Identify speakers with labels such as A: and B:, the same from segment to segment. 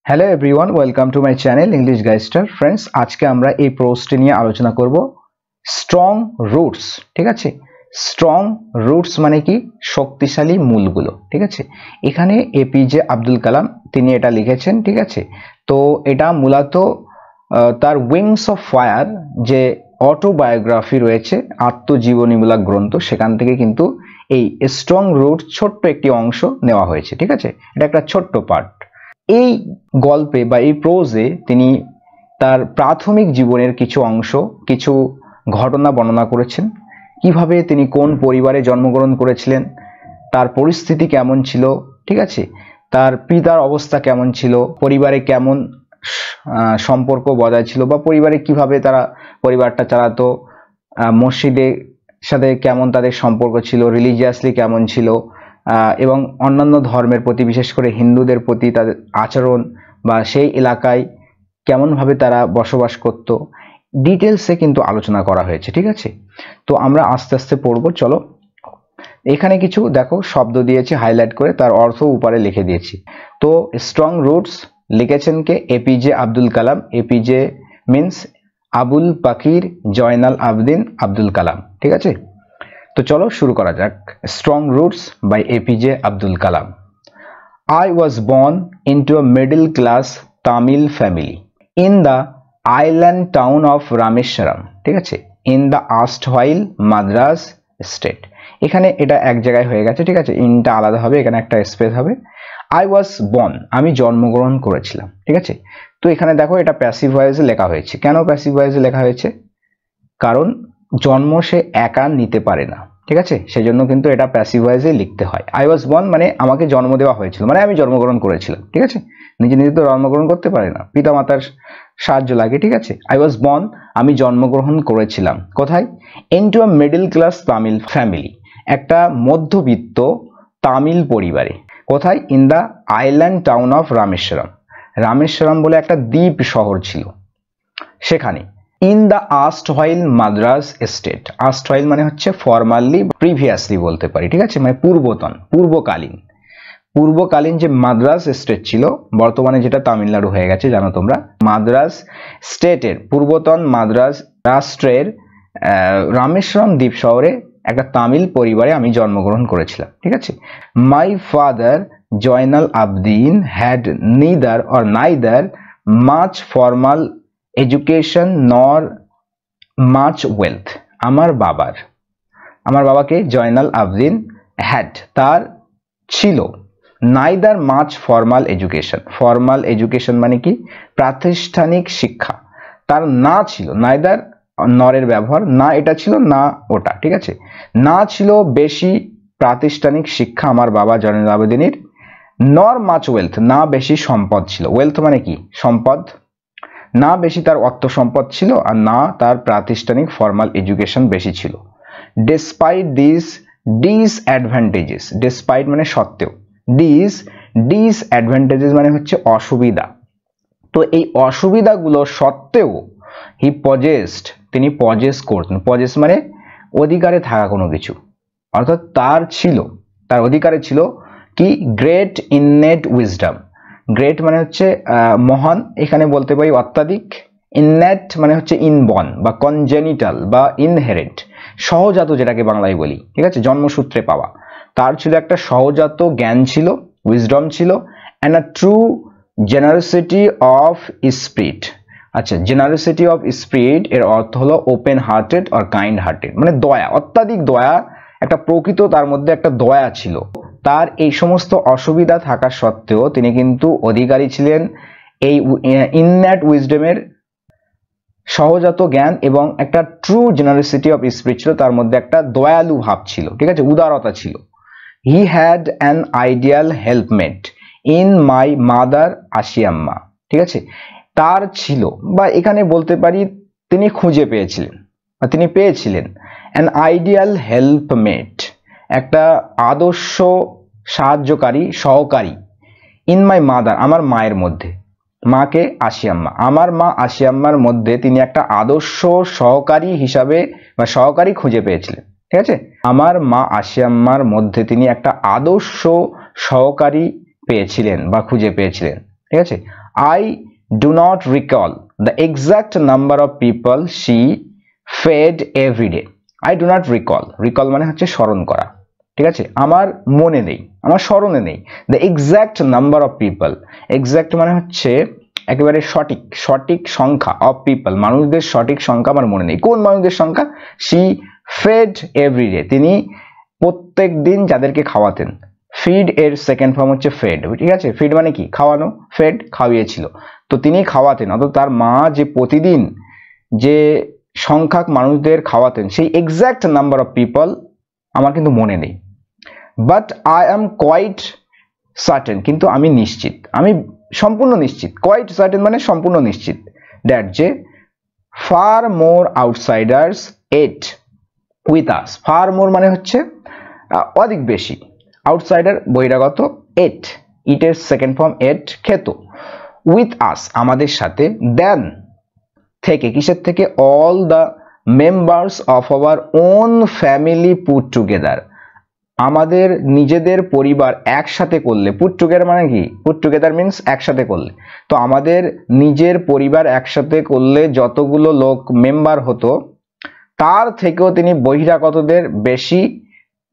A: Hello everyone, welcome to my channel English গাইস্টার। Friends, আজকে আমরা এই প্রোজটি নিয়ে আলোচনা করব স্ট্রং রুটস। ঠিক আছে, স্ট্রং রুটস মানে কি? শক্তিশালী মূলগুলো। ঠিক আছে, এখানে এপিজে আব্দুল কালাম তিনি এটা লিখেছেন। ঠিক আছে, তো এটা মূলত তার উইংস অফ ফায়ার যে অটোবায়োগ্রাফি রয়েছে, আত্মজীবনীমূলক গ্রন্থ, সেখান থেকে কিন্তু এই স্ট্রং রুটস ছোট্ট একটি অংশ নেওয়া হয়েছে। ঠিক আছে, এটা একটা ছোট্ট পার্ট। এই গল্পে বা এই প্রোজে তিনি তার প্রাথমিক জীবনের কিছু অংশ, কিছু ঘটনা বর্ণনা করেছেন। কিভাবে তিনি কোন পরিবারে জন্মগ্রহণ করেছিলেন, তার পরিস্থিতি কেমন ছিল, ঠিক আছে, তার পিতার অবস্থা কেমন ছিল, পরিবারে কেমন সম্পর্ক বজায় ছিল, বা পরিবারে কিভাবে তারা পরিবারটা চালাতো, মসজিদের সাথে কেমন তাদের সম্পর্ক ছিল, রিলিজিয়াসলি কেমন ছিল, এবং অন্যান্য ধর্মের প্রতি, বিশেষ করে হিন্দুদের প্রতি তাদের আচরণ, বা সেই এলাকায় কেমনভাবে তারা বসবাস করত, ডিটেলসে কিন্তু আলোচনা করা হয়েছে। ঠিক আছে, তো আমরা আস্তে আস্তে পড়বো। চলো, এখানে কিছু দেখো শব্দ দিয়েছি হাইলাইট করে, তার অর্থ উপরে লিখে দিয়েছি। তো স্ট্রং রুটস লিখেছেন কে? APJ Abdul Kalam. APJ means Abul Pakir Jainul Abdeen Abdul Kalam. ঠিক আছে, তো চলো শুরু করা যাক। Strong roots by APJ Abdul Kalam. I was born into a middle class Tamil family in the island town of Rameshwaram. ঠিক আছে, in the erstwhile Madras state. এখানে এটা এক জায়গায় হয়ে গেছে। ঠিক আছে, ইনটা আলাদা হবে, এখানে একটা স্পেস হবে। I was born, আমি জন্মগ্রহণ করেছিলাম। ঠিক আছে, তো এখানে দেখো এটা প্যাসিভ ভয়েসে লেখা হয়েছে। কেন প্যাসিভ ভয়েসে লেখা হয়েছে? কারণ জন্ম সে একা নিতে পারে না। ঠিক আছে, সেজন্য কিন্তু এটা প্যাসিভ ভয়েসে লিখতে হয়। আই ওয়াজ বর্ন মানে আমাকে জন্ম দেওয়া হয়েছিল, মানে আমি জন্মগ্রহণ করেছিলাম। ঠিক আছে, নিজে নিজে তো জন্মগ্রহণ করতে পারে না, পিতা মাতার সাহায্য লাগে। ঠিক আছে, আই ওয়াজ বর্ন, আমি জন্মগ্রহণ করেছিলাম। কোথায়? Into a middle class Tamil family, একটা মধ্যবিত্ত তামিল পরিবারে। কোথায়? In the island town of Rameswaram. Rameswaram বলে একটা দ্বীপ শহর ছিল, সেখানে। In the erstwhile Madras state. Erstwhile মানে হচ্ছে ফরমালি, প্রিভিয়াসলি বলতে পারি। ঠিক আছে, মানে পূর্বতন, পূর্বকালীন যে মাদ্রাজ স্টেট ছিল, বর্তমানে যেটা তামিলনাড়ু হয়ে গেছে, জানো তোমরা। মাদ্রাজ স্টেটের, পূর্বতন মাদ্রাজ রাষ্ট্রের রামেশ্বরম দ্বীপ শহরে একটা তামিল পরিবারে আমি জন্মগ্রহণ করেছিলাম। ঠিক আছে, my father Jainul Abdeen had neither much formal education nor much wealth. আমার বাবাকে জয়নাল আবদিন হ্যাড, তার ছিল, নাইদার মাচ ফর্মাল এডুকেশন মানে কি? প্রাতিষ্ঠানিক শিক্ষা। তার না ছিল, নাইদার নরের ব্যবহার, না এটা ছিল, না ওটা। ঠিক আছে, না ছিল বেশি প্রাতিষ্ঠানিক শিক্ষা আমার বাবা জয়নাল আবদিনের, নর মাচ ওয়েলথ, না বেশি সম্পদ ছিল। ওয়েলথ মানে কি? সম্পদ। না বেশি তার অর্থ সম্পদ ছিল, আর না তার প্রাতিষ্ঠানিক ফর্মাল এডুকেশন বেশি ছিল। ডেসপাইট দিস ডিসঅ্যাডভান্টেজেস, ডেসপাইট মানে সত্ত্বেও, ডিসঅ্যাডভান্টেজেস মানে হচ্ছে অসুবিধা। তো এই অসুবিধাগুলো সত্ত্বেও তিনি পজেস করতেন। পজেস মানে অধিকারে থাকা কোনো কিছু, অর্থাৎ তার অধিকারে ছিল কি? Great innate wisdom. গ্রেট মানে হচ্ছে মহান, এখানে বলতে পারি অত্যাধিক। ইননেট মানে হচ্ছে ইনবর্ন বা কনজেনিটাল বা ইনহেরেন্ট, সহজাত যেটাকে বাংলায় বলি। ঠিক আছে, জন্মসূত্রে পাওয়া। তার ছিল একটা সহজাত জ্ঞান ছিল, উইজডম ছিল, and a true generosity of spirit. আচ্ছা, জেনারসিটি অফ স্পিরিট এর অর্থ হলো open hearted or kind hearted, মানে দয়া, অত্যাধিক দয়া, একটা প্রকৃত তার মধ্যে একটা দয়া ছিল। তার এই সমস্ত অসুবিধা থাকা সত্ত্বেও তিনি কিন্তু অধিকারী ছিলেন এই ইননেট উইজডমের, সহজাত জ্ঞান, এবং একটা ট্রু জেনারসিটি অফ স্পিরিট ছিল, তার মধ্যে একটা দয়ালু ভাব ছিল। ঠিক আছে, উদারতা ছিল। He had an ideal helpmate in my mother Ashiamma. ঠিক আছে, তার ছিল, বা এখানে বলতে পারি তিনি খুঁজে পেয়েছিলেন, বা তিনি পেয়েছিলেন অ্যান আইডিয়াল হেল্পমেট, একটা আদর্শ সাহায্যকারী, সহকারী, ইন মাই মাদার, আমার মায়ের মধ্যে, মাকে আশিয়াম্মা, আমার মা আশিয়াম্মার মধ্যে তিনি একটা আদর্শ সহকারী হিসাবে বা সহকারী খুঁজে পেয়েছিলেন। ঠিক আছে, আমার মা আশিয়াম্মার মধ্যে তিনি একটা আদর্শ সহকারী পেয়েছিলেন বা খুঁজে পেয়েছিলেন। ঠিক আছে, I do not recall the exact number of people she fed every day. I do not recall. Recall মানে হচ্ছে স্মরণ করা, ঠিক আছে? আমার মনে নেই, আমার স্মরণে নেই। The exact number of people. Exact মানে হচ্ছে একেবারে সঠিক, সঠিক সংখ্যা of people, মানুষদের সঠিক সংখ্যা আমার মনে নেই। কোন মানুষদের সংখ্যা? She fed every day. তিনি প্রত্যেক দিন যাদেরকে খাওয়াতেন। ফিড এর সেকেন্ড ফর্ম হচ্ছে ফেড, ঠিক আছে? ফিড মানে কি? খাওয়ানো, ফেড খাওয়িয়েছিল। তো তিনি খাওয়াতেন, অর্থাৎ তার মা যে প্রতিদিন যে সংখ্যক মানুষদের খাওয়াতেন সেই এক্সাক্ট নাম্বার অফ পিপল আমার কিন্তু মনে নেই। But I am quite certain, কিন্তু আমি নিশ্চিত, আমি সম্পূর্ণ নিশ্চিত। কোয়াইট সার্টেন মানে সম্পূর্ণ নিশ্চিত। দ্যাট যে fur more outsiders at with us. Fur মোর মানে হচ্ছে অধিক বেশি, আউটসাইডার বহিরাগত, এট, ইটের সেকেন্ড ফর্ম এট, খেত, উইথ আস আমাদের সাথে, দেন থেকে, কিসের থেকে? All the members of our own family put together, আমাদের নিজেদের পরিবার একসাথে করলে। পুট টুগেদার মানে কি? পুট টুগেদার মিন্স একসাথে করলে। তো আমাদের নিজের পরিবার একসাথে করলে যতগুলো লোক মেম্বার হতো তার থেকেও তিনি বহিরাগতদের বেশি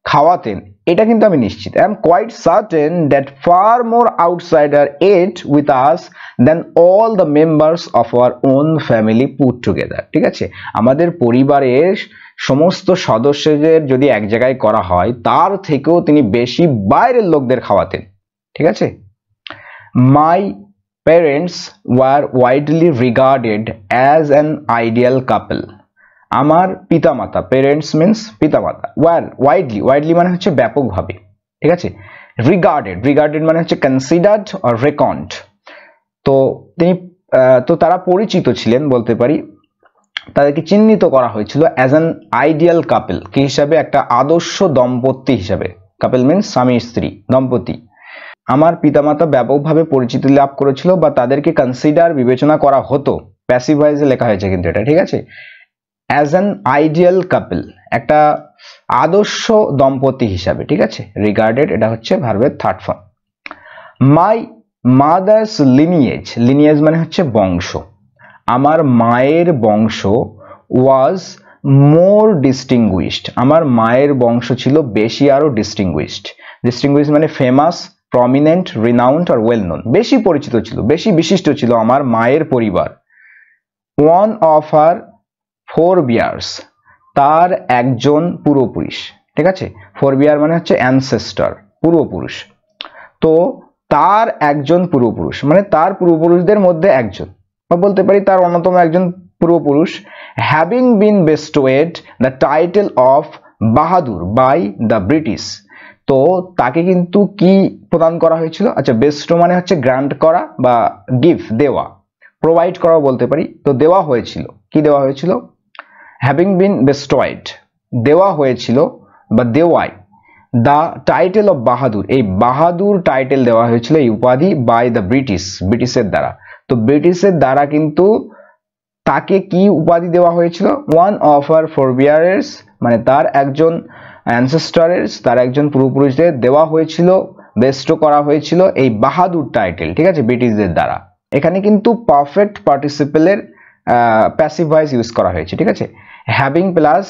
A: খাওয়াতেন, এটা কিন্তু আমি নিশ্চিত। I am quite certain that far more outsider ate with us than all the members of our own family put together, ঠিক আছে? আমাদের পরিবারের সমস্ত সদস্যদের যদি এক জায়গায় করা হয় তার থেকেও তিনি বেশি বাইরের লোকদের খাওয়াতেন, ঠিক আছে? My parents were widely regarded as an ideal কাপল, আমার পিতামাতা, প্যারেন্টস মিন্স পিতামাতা, ওয়ার ওয়াইডলি, ওয়াইডলি মানে হচ্ছে ব্যাপকভাবে, ঠিক আছে? রিগার্ডেড, রিগার্ডেড মানে হচ্ছে কনসিডার্ড অর রেকন্ড। তো তিনি তো তারা পরিচিত ছিলেন বলতে পারি, তাদেরকে চিহ্নিত করা হয়েছিল অ্যাজ অ্যান আইডিয়াল কাপল, কি হিসাবে? একটা আদর্শ দম্পতি হিসাবে। কাপল মিন্স স্বামী স্ত্রী, দম্পতি। আমার পিতামাতা ব্যাপকভাবে পরিচিতি লাভ করেছিল বা তাদেরকে কনসিডার, বিবেচনা করা হতো, প্যাসিভ ভয়েসে লেখা হয়েছে কিন্তু এটা, ঠিক আছে? অ্যাজ অ্যান আইডিয়াল কাপল, একটা আদর্শ দম্পতি হিসাবে, ঠিক আছে? রিগার্ডেড এটা হচ্ছে ভার্বের third form. My mother's lineage, lineage মানে হচ্ছে বংশ, আমার মায়ের বংশ ওয়াজ মোর ডিস্টিংগুইশড, আমার মায়ের বংশ ছিল বেশি আরো ডিস্টিংগুইশড। ডিস্টিংগুইশড মানে famous, prominent, renowned are well known, বেশি পরিচিত ছিল, বেশি বিশিষ্ট ছিল আমার মায়ের পরিবার। ওয়ান অফ আর ফোরবিয়ার্স, তার একজন পূর্বপুরুষ, ঠিক আছে? ফোরবিয়ার মানে হচ্ছে অ্যানসেস্টর, পূর্বপুরুষ। তো তার একজন পূর্বপুরুষ মানে তার পূর্বপুরুষদের মধ্যে একজন, বা বলতে পারি তার অন্যতম একজন পূর্বপুরুষ, having been bestowed the title of Bahadur by the British, তো তাকে কিন্তু কি প্রদান করা হয়েছিল? আচ্ছা, বেস্টো মানে হচ্ছে গ্রান্ট করা বা গিভ, দেওয়া, প্রোভাইড করা বলতে পারি। তো দেওয়া হয়েছিল, কি দেওয়া হয়েছিল? হ্যাভিং বিন বেস্টোয়েড, দেওয়া হয়েছিল বা দেওয়ায়, দ্য টাইটেল অফ বাহাদুর, এই বাহাদুর টাইটেল দেওয়া হয়েছিল, এই উপাধি, বাই দ্য ব্রিটিশ, ব্রিটিশের দ্বারা। তো ব্রিটিশের দ্বারা কিন্তু তাকে কি উপাধি দেওয়া হয়েছিল? ওয়ান অফ আর ফোরবিয়ার্স মানে তার একজন অ্যানসেস্টরের, তার একজন পূর্বপুরুষদের দেওয়া হয়েছিল, বেস্টো করা হয়েছিল এই বাহাদুর টাইটেল, ঠিক আছে, ব্রিটিশদের দ্বারা। এখানে কিন্তু পারফেক্ট পার্টিসিপেলের প্যাসিভ ভয়েস ইউজ করা হয়েছে, ঠিক আছে? Having plus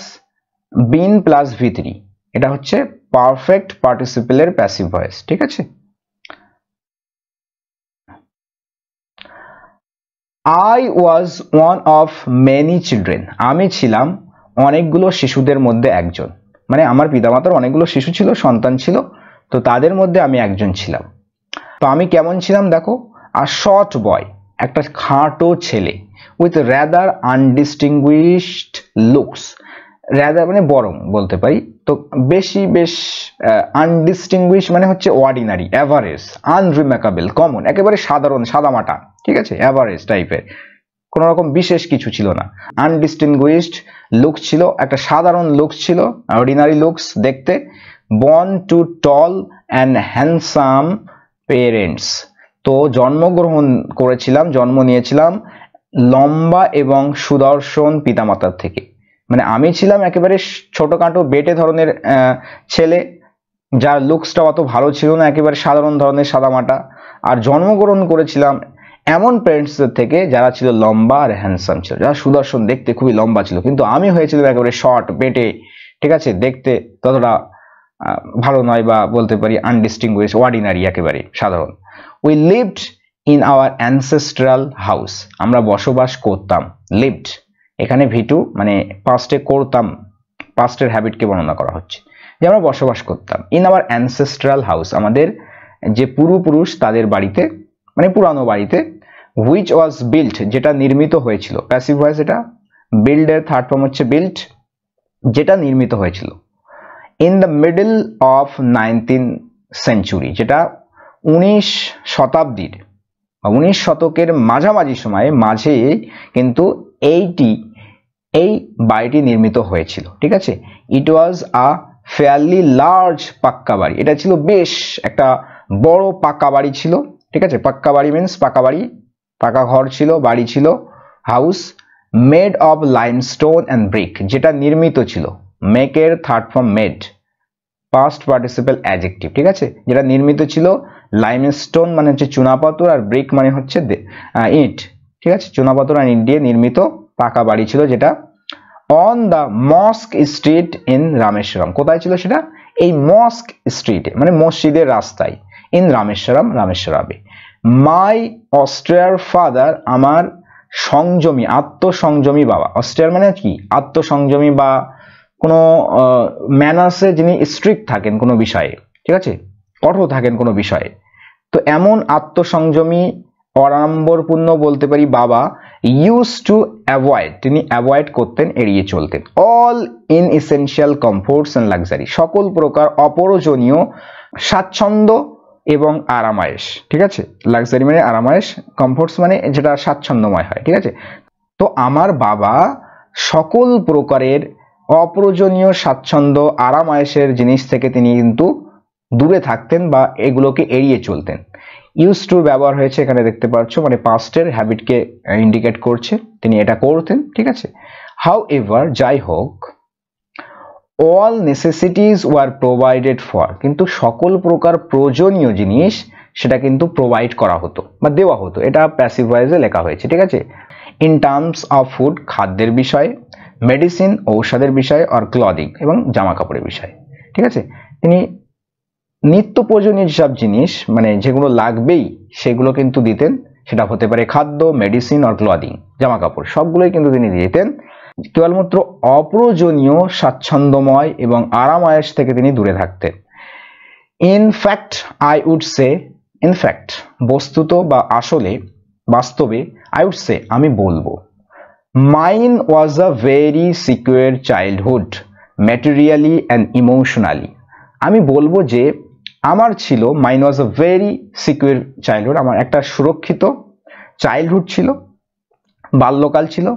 A: been plus V3, এটা হচ্ছে পারফেক্ট পার্টিসিপেলের প্যাসিভ ভয়েস, ঠিক আছে? I was one of many children, আমি ছিলাম অনেকগুলো শিশুদের মধ্যে একজন, মানে আমার পিতামাতার অনেকগুলো শিশু ছিল, সন্তান ছিল, তো তাদের মধ্যে আমি একজন ছিলাম। তো আমি কেমন ছিলাম দেখো, আ শর্ট বয়, একটা খাঁটো ছেলে, with rather undistinguished looks, rather মানে বরং বলতে পারি, তো বেশ আনডিস্টিংগুইশ মানে হচ্ছে অর্ডিনারি, অ্যাভারেজ, আনরিমার্কেবল, কমন, একেবারে সাধারণ, সাদামাটা, ঠিক আছে? অ্যাভারেজ টাইপের, কোন রকম বিশেষ কিছু ছিল না। আনডিস্টিংগুইশড লুকস ছিল, একটা সাধারণ লুকস ছিল, অর্ডিনারি লুকস দেখতে। Born to tall and handsome parents, তো জন্মগ্রহণ করেছিলাম, জন্ম নিয়েছিলাম লম্বা এবং সুদর্শন পিতামাতার থেকে, মানে আমি ছিলাম একেবারে ছোটখাটো বেটে ধরনের ছেলে, যার লুকসটা অত ভালো ছিল না, একেবারে সাধারণ ধরনের সাদামাটা, আর জন্মগ্রহণ করেছিলাম এমন প্যারেন্টসদের থেকে যারা ছিল লম্বা আর হ্যান্ডসাম ছিল, যারা সুদর্শন, দেখতে খুবই লম্বা ছিল, কিন্তু আমি হয়েছিলাম একেবারে শর্ট, বেটে, ঠিক আছে, দেখতে ততটা ভালো নয়, বা বলতে পারি আনডিস্টিংগুইশ, অর্ডিনারি, একেবারে সাধারণ। We lived in our ancestral house, আমরা বসবাস করতাম। লিভড এখানে ভিটু মানে পাস্টে করতাম, পাস্টের হ্যাবিটকে বর্ণনা করা হচ্ছে, যে আমরা বসবাস করতাম। ইন আওয়ার অ্যানসেস্ট্রাল হাউস, আমাদের যে পূর্বপুরুষ তাদের বাড়িতে, মানে পুরানো বাড়িতে। হুইচ ওয়াজ বিল্ট, যেটা নির্মিত হয়েছিল। প্যাসিভ ভয়েস এটা, বিল্ড এর থার্ড ফর্ম হচ্ছে বিল্ট, যেটা নির্মিত হয়েছিল। In the middle of 19th century, যেটা 19 শতাব্দীর বা 19 শতকের মাঝামাঝি সময়ে মাঝে কিন্তু এই বাড়িটি নির্মিত হয়েছিল, ঠিক আছে। ইট ওয়াজ আ ফেয়ারলি লার্জ পাক্কা বাড়ি, এটা ছিল বেশ একটা বড় পাকা বাড়ি ছিল, ঠিক আছে। পাক্কা বাড়ি মিন্স পাকা বাড়ি, পাকা ঘর ছিল, বাড়ি ছিল, house. Made of limestone and brick, যেটা নির্মিত ছিল। মেকের third form made, past participle adjective, ঠিক আছে, যেটা নির্মিত ছিল। লাইমস্টোন মানে হচ্ছে চুনাপাথর, আর ব্রিক মানে হচ্ছে ইট, ঠিক আছে, চুনাপাথর আর ইট দিয়ে নির্মিত পাকা বাড়ি ছিল, যেটা on the mosque street in Rameswaram, কোথায় ছিল সেটা? এই মস্ক স্ট্রিটে, মানে মসজিদের রাস্তায়। ইন রামেশ্বরম, রামেশ্বরামে। মাই অস্ট্রিয়ার ফাদার, আমার সংযমী, আত্মসংযমী বাবা। অস্ট্রিয়ার মানে কি? আত্মসংযমী, বা কোনো ম্যানার্সে যিনি স্ট্রিক্ট থাকেন কোনো বিষয়ে, ঠিক আছে, কঠোর থাকেন কোনো বিষয়ে। তো এমন আত্মসংযমী, অনাড়ম্বরপূর্ণ বলতে পারি বাবা, ইউজ টু অ্যাভয়েড, তিনি অ্যাভয়েড করতেন, এড়িয়ে চলতেন। অল ইনএসেনশিয়াল কমফোর্টস অ্যান্ড লাক্সারি, সকল প্রকার অপ্রয়োজনীয় স্বাচ্ছন্দ্য এবং আরামায়েশ, ঠিক আছে। লাক্সারি মানে আরামায়েশ, কমফোর্টস মানে যেটা স্বাচ্ছন্দ্যময় হয়, ঠিক আছে। তো আমার বাবা সকল প্রকারের অপ্রয়োজনীয় স্বাচ্ছন্দ্য, আরামায়েশের জিনিস থেকে তিনি কিন্তু দূরে থাকতেন বা এগুলোকে এড়িয়ে চলতেন। ইউজ টু ব্যবহার হয়েছে এখানে, দেখতে পাচ্ছ, মানে পাস্টের হ্যাবিটকে ইন্ডিকেট করছে, তিনি এটা করতেন, ঠিক আছে। হাউ এভার, যাই হোক, all necessities were provided for, কিন্তু সকল প্রকার প্রয়োজনীয় জিনিস সেটা কিন্তু প্রোভাইড করা হতো বা দেওয়া হতো, এটা প্যাসিভ ভয়েসে লেখা হয়েছে, ঠিক আছে। ইন টার্মস অফ ফুড, খাদ্যের বিষয়ে, মেডিসিন, ঔষধের বিষয়ে, আর ক্লদিং, এবং জামা কাপড়ের বিষয়ে, ঠিক আছে। তিনি নিত্য প্রয়োজনীয় যেসব জিনিস, মানে যেগুলো লাগবেই সেগুলো কিন্তু দিতেন, সেটা হতে পারে খাদ্য, মেডিসিন, আর ক্লদিং, জামা কাপড়, সবগুলোই কিন্তু তিনি দিতেন। কেবলমাত্র অপ্রয়োজনীয়, স্বাচ্ছন্দ্যময় এবং আরামায়েশ থেকে তিনি দূরে থাকতেন। In fact I would say, in fact বস্তুত বা আসলে, বাস্তবে, আই উড সে আমি বলবো, mine was a very secure childhood materially and emotionally, আমি বলবো যে আমার ছিল, mine was a very secure childhood, আমার একটা সুরক্ষিত চাইল্ডহুড ছিল, বাল্যকাল ছিল,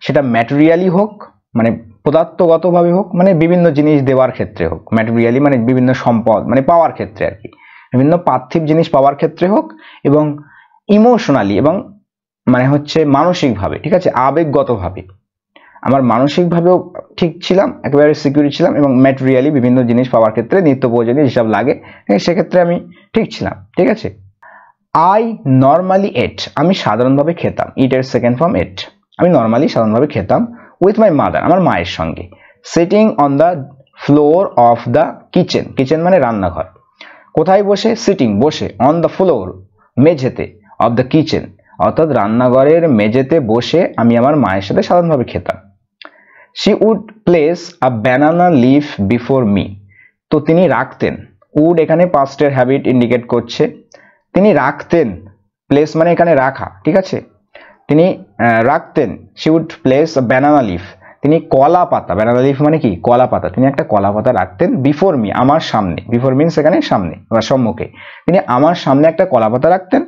A: সেটা ম্যাটেরিয়ালি হোক, মানে পদার্থগতভাবে হোক, মানে বিভিন্ন জিনিস দেওয়ার ক্ষেত্রে হোক, ম্যাটেরিয়ালি মানে বিভিন্ন সম্পদ, মানে পাওয়ার ক্ষেত্রে আর কি, বিভিন্ন পার্থিব জিনিস পাওয়ার ক্ষেত্রে হোক, এবং ইমোশনালি, এবং মানে হচ্ছে মানসিকভাবে, ঠিক আছে, আবেগগতভাবে, আমার মানসিকভাবেও ঠিক ছিলাম, একেবারে সিকিউর ছিলাম, এবং ম্যাটেরিয়ালি বিভিন্ন জিনিস পাওয়ার ক্ষেত্রে, নিত্য প্রয়োজনীয় যেসব লাগে সেক্ষেত্রে আমি ঠিক ছিলাম, ঠিক আছে। আই নর্মালি এট, আমি সাধারণভাবে খেতাম, ইট এর সেকেন্ড ফর্ম এট, আমি নর্মালি সাধারণভাবে খেতাম। উইথ মাই মাদার, আমার মায়ের সঙ্গে। Sitting on the floor of the kitchen, kitchen মানে রান্নাঘর, কোথায় বসে? সিটিং বসে, অন দ্য ফ্লোর মেঝেতে, অফ দ্য কিচেন অর্থাৎ রান্নাঘরের মেঝেতে বসে আমি আমার মায়ের সাথে সাধারণভাবে খেতাম। She would place a banana leaf before me, তো তিনি রাখতেন, উড এখানে পাস্টের হ্যাবিট ইন্ডিকেট করছে, তিনি রাখতেন, প্লেস মানে এখানে রাখা, ঠিক আছে, তিনি রাখতেন। She would place a banana leaf, তিনি কলা পাতা, ব্যানানা লিফ মানে কি? কলা পাতা, তিনি একটা কলা পাতা রাখতেন, বিফোর মি আমার সামনে, বিফোর মিনস এখানে সামনে বা সম্মুখে, তিনি আমার সামনে একটা কলা পাতা রাখতেন।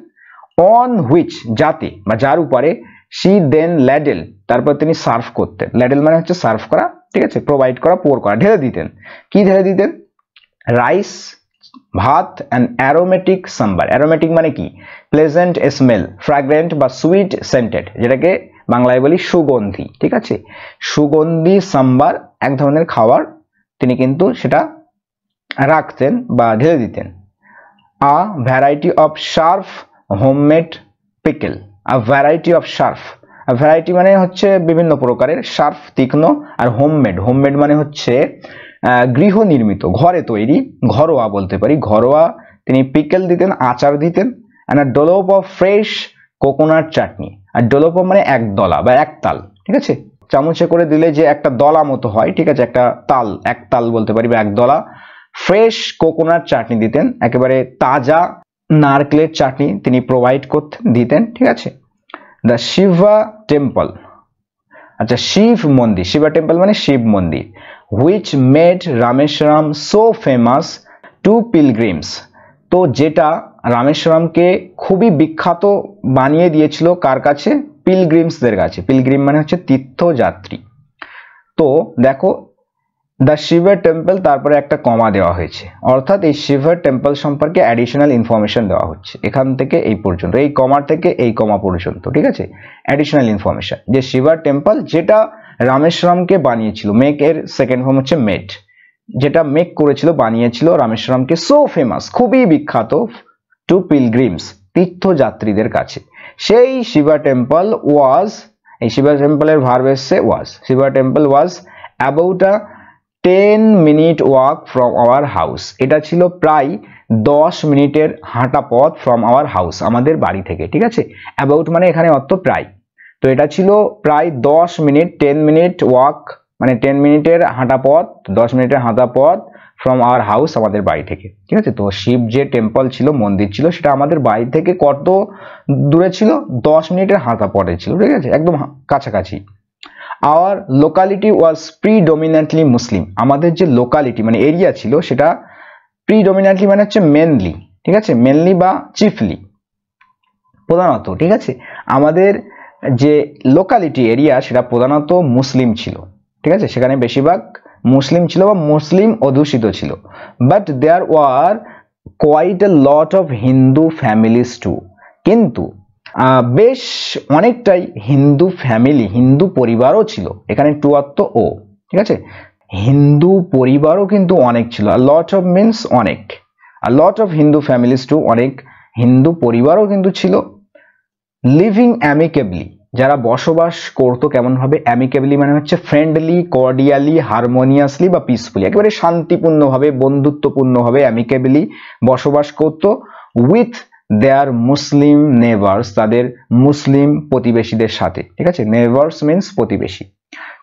A: অন হুইচ যাতে বা যার উপরে, শি দেন ল্যাডেল তারপর তিনি সার্ভ করতেন, ল্যাডেল মানে হচ্ছে সার্ভ করা, ঠিক আছে, প্রোভাইড করা, পোর করা, ঢেলে দিতেন। কি ঢেলে দিতেন? রাইস ভাত অ্যান্ড অ্যারোমেটিক সাম্বার, অ্যারোমেটিক মানে কি? প্লেজেন্ট স্মেল, ফ্র্যাগ্রেন্ট বা সুইট সেন্টেড, যেটাকে বাংলায় বলি সুগন্ধি, ঠিক আছে, সুগন্ধি সাম্বার এক ধরনের খাবার, তিনি কিন্তু সেটা রাখতেন বা ঢেলে দিতেন। আ variety of sharp homemade pickle, variety of sharp, variety মানে হচ্ছে বিভিন্ন প্রকারের, শার্প তীক্ষ্ণ, আর হোমমেড, হোমমেড মানে হচ্ছে গৃহ নির্মিত, ঘরে তৈরি, ঘরোয়া বলতে পারি, ঘরোয়া। তিনি পিকেল দিতেন, আচার দিতেন। and a dollop of fresh coconut chutney, আর ডোলপ মানে এক দলা বা এক তাল, ঠিক আছে, চামচে করে দিলে যে একটা দলা মতো হয়, ঠিক আছে, একটা তাল, এক তাল বলতে পারি বা এক দলা ফ্রেশ কোকোনাট চাটনি দিতেন, একেবারে তাজা নারকেলের চাটনি তিনি প্রোভাইড করতেন, দিতেন, ঠিক আছে। দ্য শিবা টেম্পল, আচ্ছা শিব মন্দির, শিবা টেম্পল মানে শিব মন্দির, which made Rameswaram so famous to pilgrims, তো যেটা রামেশ্বরমকে খুবই বিখ্যাত বানিয়ে দিয়েছিল কার কাছে? পিলগ্রিমসদের কাছে। পিলগ্রিম মানে হচ্ছে তীর্থযাত্রী। তো দেখো দ্য শিবের টেম্পল, তারপরে একটা কমা দেওয়া হয়েছে, অর্থাৎ এই শিবের টেম্পল সম্পর্কে অ্যাডিশনাল ইনফরমেশন দেওয়া হচ্ছে, এখান থেকে এই পর্যন্ত, এই কমা থেকে এই কমা পর্যন্ত, ঠিক আছে, অ্যাডিশনাল ইনফরমেশন। যে শিবার টেম্পল যেটা রামেশ্বরমকে বানিয়েছিল, মেক এর সেকেন্ড ফর্ম হচ্ছে মেড, যেটা মেক করেছিল, বানিয়েছিল রামেশ্বরমকে, সো ফেমাস খুবই বিখ্যাত, টু পিলগ্রিমস তীর্থযাত্রীদের কাছে। সেই শিবা টেম্পল ওয়াজ, এই শিবা টেম্পলের ভার্ব এসছে was, Shiva temple was about a 10 minute walk from our house, এটা ছিল প্রায় 10 মিনিটের হাঁটা পথ ফ্রম আওয়ার হাউস, আমাদের বাড়ি থেকে, ঠিক আছে। অ্যাবাউট মানে এখানে অর্থ প্রায়, তো এটা ছিল প্রায় 10 মিনিট, 10 মিনিট ওয়াক মানে 10 মিনিটের হাঁটা পথ, 10 মিনিটের হাঁটা পথ ফ্রম আওয়ার হাউস, আমাদের বাড়ি থেকে, ঠিক আছে। তো শিব যে টেম্পল ছিল, মন্দির ছিল, সেটা আমাদের বাড়ি থেকে কত দূরে ছিল? 10 মিনিটের হাঁটা পথে ছিল, ঠিক আছে, একদম কাছাকাছি। আওয়ার লোকালিটি ওয়াজ প্রিডমিনেন্টলি মুসলিম, আমাদের যে লোকালিটি মানে এরিয়া ছিল সেটা প্রিডমিনেন্টলি মানে হচ্ছে মেনলি, ঠিক আছে, মেনলি বা চিফলি, প্রধানত, ঠিক আছে, আমাদের যে লোকালিটি এরিয়া সেটা প্রধানত মুসলিম ছিল, ঠিক আছে, সেখানে বেশিরভাগ মুসলিম ছিল বা মুসলিম অধ্যুষিত ছিল। But there were quite a lot of Hindu families too, কিন্তু বেশ অনেকটাই হিন্দু ফ্যামিলি, হিন্দু পরিবারও ছিল, এখানে টু অর্থ ও, ঠিক আছে, হিন্দু পরিবারও কিন্তু অনেক ছিল, লট অফ মিনস অনেক, lot of Hindu families too, অনেক হিন্দু পরিবারও কিন্তু ছিল। লিভিং অ্যামিকেবলি, যারা বসবাস করতো কেমন ভাবে? অ্যামিকেবলি মানে হচ্ছে ফ্রেন্ডলি, কর্ডিয়ালি, হারমোনিয়াসলি বা পিসফুলি, একেবারে শান্তিপূর্ণভাবে, বন্ধুত্বপূর্ণভাবে অ্যামিকেবলি বসবাস করতো উইথ দেয়ার মুসলিম নেবার্স, তাদের মুসলিম প্রতিবেশীদের সাথে, ঠিক আছে, নেবার্স মিনস প্রতিবেশী।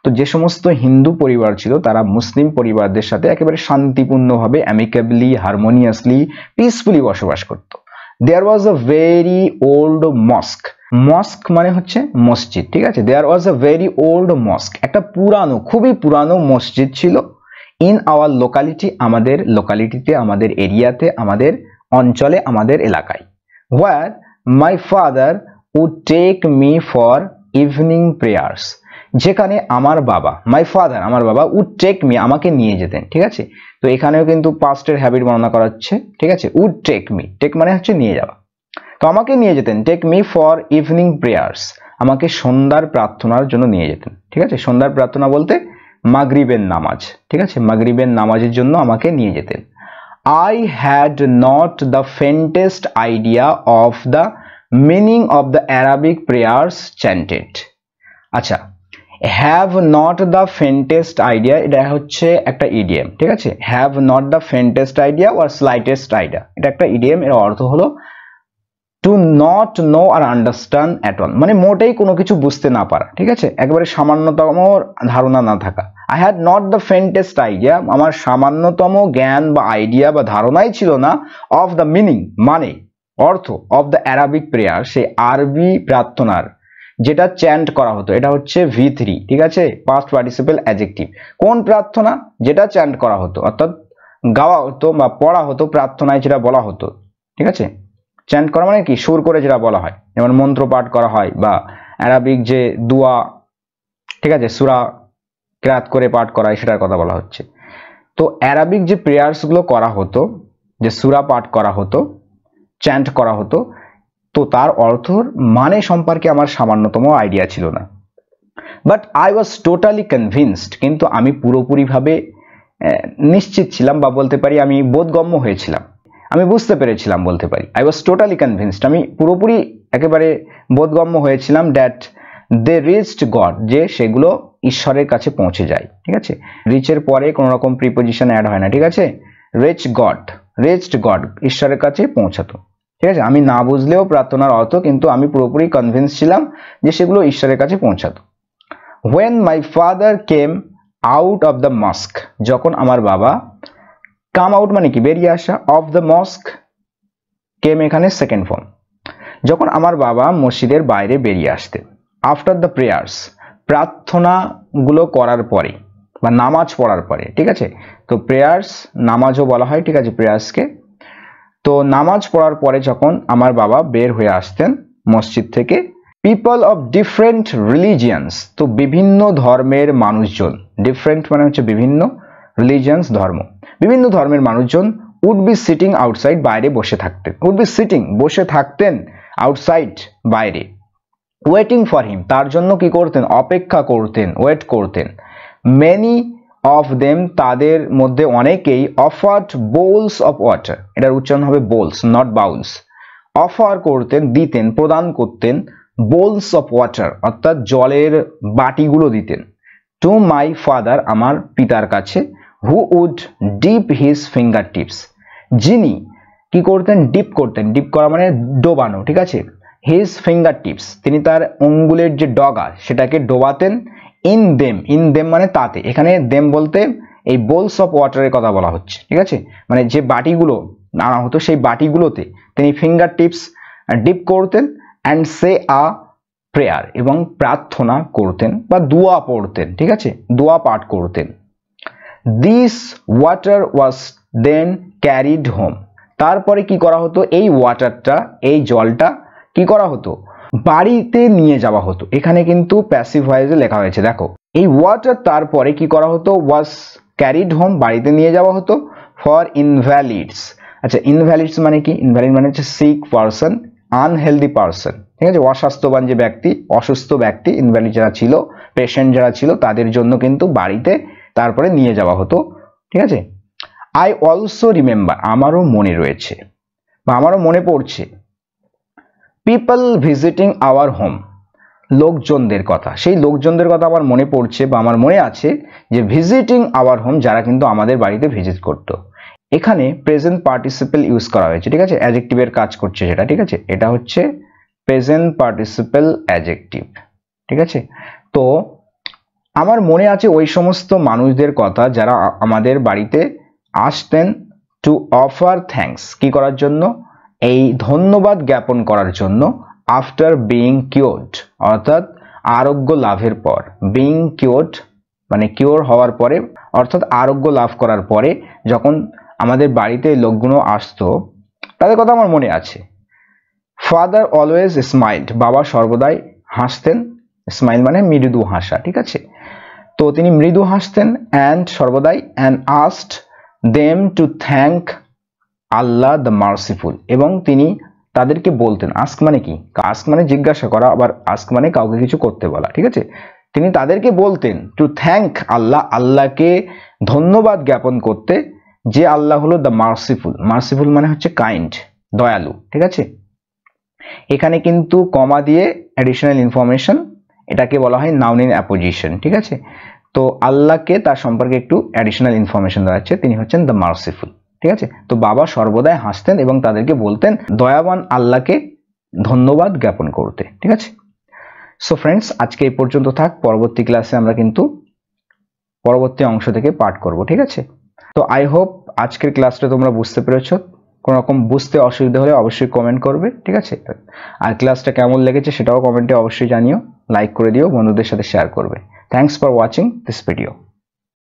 A: তো যে সমস্ত হিন্দু পরিবার ছিল তারা মুসলিম পরিবারদের সাথে একেবারে শান্তিপূর্ণভাবে, অ্যামিকেবলি, হারমোনিয়াসলি, পিসফুলি বসবাস করত। দেয়ার ওয়াজ আ ভেরি ওল্ড মস্ক, মস্ক মানে হচ্ছে মসজিদ, ঠিক আছে, দেয়ার ওয়াজ আ ভেরি ওল্ড মস্ক, একটা পুরানো, খুবই পুরানো মসজিদ ছিল, ইন আওয়ার লোকালিটি, আমাদের লোকালিটিতে, আমাদের এরিয়াতে, আমাদের অঞ্চলে, আমাদের এলাকায়। Where my father would take me for evening prayers, যেখানে আমার বাবা, মাই ফাদার আমার বাবা, উড টেক মি আমাকে নিয়ে যেতেন, ঠিক আছে। তো এখানেও কিন্তু পাস্টের হ্যাবিট বর্ণনা করা হচ্ছে, ঠিক আছে, উড টেক মি, টেক মানে হচ্ছে নিয়ে যাওয়া, তো আমাকে নিয়ে যেতেন, take me for evening prayers, আমাকে সন্ধ্যার প্রার্থনার জন্য নিয়ে যেতেন, ঠিক আছে, সন্ধ্যার প্রার্থনা বলতে মাগরিবের নামাজ, ঠিক আছে, মাগরিবের নামাজের জন্য আমাকে নিয়ে যেতেন। I had not the faintest idea of the meaning of the Arabic prayers chanted. আচ্ছা, have not the faintest idea, এটা হচ্ছে একটা ইডিএম, ঠিক আছে, have not the faintest idea or slightest idea, এটা একটা ইডিএম, এর অর্থ হলো টু নট নো আর আন্ডারস্ট্যান্ড অ্যাট অল, মানে মোটেই কোনো কিছু বুঝতে না পারা, ঠিক আছে, একেবারে সামান্যতম ধারণা না থাকা। I had not the faintest idea, আমার সামান্যতম জ্ঞান বা আইডিয়া বা ধারণাই ছিল না, অফ দ্য মিনিং মানে অর্থ, অফ দ্য অ্যারাবিক প্রেয়ার, সেই আরবি প্রার্থনার যেটা চ্যান্ট করা হতো, এটা হচ্ছে V3, ঠিক আছে, পাস্ট পার্টিসিপল অ্যাডজেক্টিভ। কোন প্রার্থনা? যেটা চ্যান্ট করা হতো, অর্থাৎ গাওয়া হতো বা পড়া হতো, প্রার্থনায় যেটা বলা হতো, ঠিক আছে, চ্যান্ট করা মানে কি? সুর করে যেটা বলা হয়, যেমন মন্ত্র পাঠ করা হয় বা অ্যারাবিক যে দুয়া, ঠিক আছে, সূরা কিরাত করে পাঠ করা হয়, সেটার কথা বলা হচ্ছে। তো অ্যারাবিক যে প্রেয়ার্স গুলো করা হতো, যে সূরা পাঠ করা হতো, চ্যান্ট করা হতো, তো তার অর্থর মানে সম্পর্কে আমার সামান্যতম আইডিয়া ছিল না। But I was totally convinced, কিন্তু আমি পুরোপুরিভাবে নিশ্চিত ছিলাম বা বলতে পারি আমি বোধগম্য হয়েছিলাম, আমি বুঝতে পেরেছিলাম বলতে পারি। আই ওয়াজ টোটালি কনভিন্সড, আমি পুরোপুরি একেবারে বোধগম্য হয়েছিলাম দ্যাট দে রিচড গড, যে সেগুলো ঈশ্বরের কাছে পৌঁছে যায়। ঠিক আছে, রিচের পরে কোনো রকম প্রিপোজিশন অ্যাড হয় না। ঠিক আছে, রিচড গড ঈশ্বরের কাছে পৌঁছাতো। ঠিক আছে, আমি না বুঝলেও প্রার্থনার অর্থ কিন্তু আমি পুরোপুরি কনভিন্স ছিলাম যে সেগুলো ঈশ্বরের কাছে পৌঁছাতো। When my father came out of the mosque, যখন আমার বাবা, কাম আউট মানে কি বেরিয়ে আসা, অফ দ্য মস্ক, কেম এখানে সেকেন্ড ফর্ম, যখন আমার বাবা মসজিদের বাইরে বেরিয়ে আসতেন। আফটার দ্য প্রেয়ার্স, প্রার্থনাগুলো করার পরে বা নামাজ পড়ার পরে। ঠিক আছে, তো প্রেয়ার্স নামাজও বলা হয়। ঠিক আছে, প্রেয়ার্সকে। তো নামাজ পড়ার পরে যখন আমার বাবা বের হয়ে আসতেন মসজিদ থেকে, পিপল অফ ডিফারেন্ট রিলিজিয়ান্স, তো বিভিন্ন ধর্মের মানুষজন, ডিফারেন্ট মানে হচ্ছে বিভিন্ন, রিলিজিয়ান্স ধর্ম, বিভিন্ন ধর্মের মানুষজন উড বি সিটিং আউটসাইড, বাইরে বসে থাকতেন। উড বি সিটিং বসে থাকতেন, আউটসাইড বাইরে, ওয়েটিং ফর হিম, তার জন্য কি করতেন, অপেক্ষা করতেন, ওয়েট করতেন। মেনি অফ দেম, তাদের মধ্যে অনেকেই, অফার্ড বোলস অফ ওয়াটার, এটার উচ্চারণ হবে বোলস নট বাউলস, অফার করতেন, দিতেন, প্রদান করতেন, বোলস অফ ওয়াটার অর্থাৎ জলের বাটিগুলো দিতেন, টু মাই ফাদার, আমার পিতার কাছে, who would dip his finger tips, যিনি কি করতেন, ডিপ করতেন, ডিপ করা মানে ডোবানো। ঠিক আছে, হিজ ফিঙ্গার টিপস, তিনি তার আঙ্গুলের যে ডগা সেটাকে ডোবাতেন, ইন দেম মানে তাতে, এখানে দেম বলতে এই বোলস অফ ওয়াটারের কথা বলা হচ্ছে। ঠিক আছে, মানে যে বাটিগুলো আনা হতো সেই বাটিগুলোতে তিনি ফিঙ্গার টিপস ডিপ করতেন, অ্যান্ড সে আ প্রেয়ার, এবং প্রার্থনা করতেন বা দোয়া পড়তেন। ঠিক আছে, দোয়া পাঠ করতেন। This water was then carried home, তারপরে কি করা হতো, এই ওয়াটারটা, এই জলটা কি করা হতো, বাড়িতে নিয়ে যাওয়া হতো। এখানে কিন্তু প্যাসিভ ভয়েসে লেখা হয়েছে, দেখো, এই ওয়াটার তারপরে কি করা হতো, ওয়াজ ক্যারিড হোম, বাড়িতে নিয়ে যাওয়া হতো, ফর ইনভ্যালিডস। আচ্ছা, ইনভ্যালিডস মানে কি, ইনভ্যালিড মানে হচ্ছে সিক পারসন, আনহেলদি পারসন। ঠিক আছে, অস্বাস্থ্যবান যে ব্যক্তি, অসুস্থ ব্যক্তি, ইনভ্যালিড যারা ছিল, পেশেন্ট যারা ছিল, তাদের জন্য কিন্তু বাড়িতে তারপরে নিয়ে যাওয়া হতো। ঠিক আছে, আই অলসো রিমেম্বার, আমারও মনে রয়েছে বা আমারও মনে পড়ছে, পিপল ভিজিটিং আওয়ার হোম, লোকজনদের কথা, সেই লোকজনদের কথা আমার মনে পড়ছে বা আমার মনে আছে যে ভিজিটিং আওয়ার হোম, যারা কিন্তু আমাদের বাড়িতে ভিজিট করত। এখানে প্রেজেন্ট পার্টিসিপেল ইউজ করা হয়েছে। ঠিক আছে, অ্যাডজেক্টিভের কাজ করছে সেটা। ঠিক আছে, এটা হচ্ছে প্রেজেন্ট পার্টিসিপেল অ্যাডজেক্টিভ। ঠিক আছে, তো আমার মনে আছে ওই সমস্ত মানুষদের কথা যারা আমাদের বাড়িতে আসতেন, টু অফার থ্যাঙ্কস, কি করার জন্য, এই ধন্যবাদ জ্ঞাপন করার জন্য, আফটার বিং কিওর্ড অর্থাৎ আরোগ্য লাভের পর, বিং কিওর্ড মানে কিওর হওয়ার পরে অর্থাৎ আরোগ্য লাভ করার পরে যখন আমাদের বাড়িতে লোকগুলো আসতো তাদের কথা আমার মনে আছে। ফাদার অলওয়েজ স্মাইল্ড, বাবা সর্বদাই হাসতেন, স্মাইল মানে মৃদু হাসা। ঠিক আছে, তো তিনি মৃদু হাসতেন, অ্যান্ড সর্বদাই, and asked them to thank Allah the merciful, এবং তিনি তাদেরকে বলতেন, আস্ক মানে কি, আস্ক মানে জিজ্ঞাসা করা, আবার আস্ক মানে কাউকে কিছু করতে বলা। ঠিক আছে, তিনি তাদেরকে বলতেন টু থ্যাঙ্ক আল্লাহ, আল্লাহকে ধন্যবাদ জ্ঞাপন করতে, যে আল্লাহ হলো দ্য মার্সিফুল, মার্সিফুল মানে হচ্ছে কাইন্ড, দয়ালু। ঠিক আছে, এখানে কিন্তু কমা দিয়ে অ্যাডিশনাল ইনফরমেশন, এটাকে বলা হয় নাউন ইন অ্যাপোজিশন। ঠিক আছে, তো আল্লাহকে তার সম্পর্কে একটু অ্যাডিশনাল ইনফরমেশন দেওয়া হচ্ছে, তিনি হচ্ছেন দ্য মার্সিফুল। ঠিক আছে, তো বাবা সর্বদাই হাসতেন এবং তাদেরকে বলতেন দয়াবান আল্লাহকে ধন্যবাদ জ্ঞাপন করতে। ঠিক আছে, সো ফ্রেন্ডস, আজকে এই পর্যন্ত থাক, পরবর্তী ক্লাসে আমরা কিন্তু পরবর্তী অংশ থেকে পাঠ করব। ঠিক আছে, তো আই হোপ আজকের ক্লাসটা তোমরা বুঝতে পেরেছো। কোনো রকম বুঝতে অসুবিধা হলে অবশ্যই কমেন্ট করবে। ঠিক আছে, আর ক্লাসটা কেমন লেগেছে সেটাও কমেন্টে অবশ্যই জানিও, লাইক করে দিও, বন্ধুদের সাথে শেয়ার করবে। Thanks for watching this video.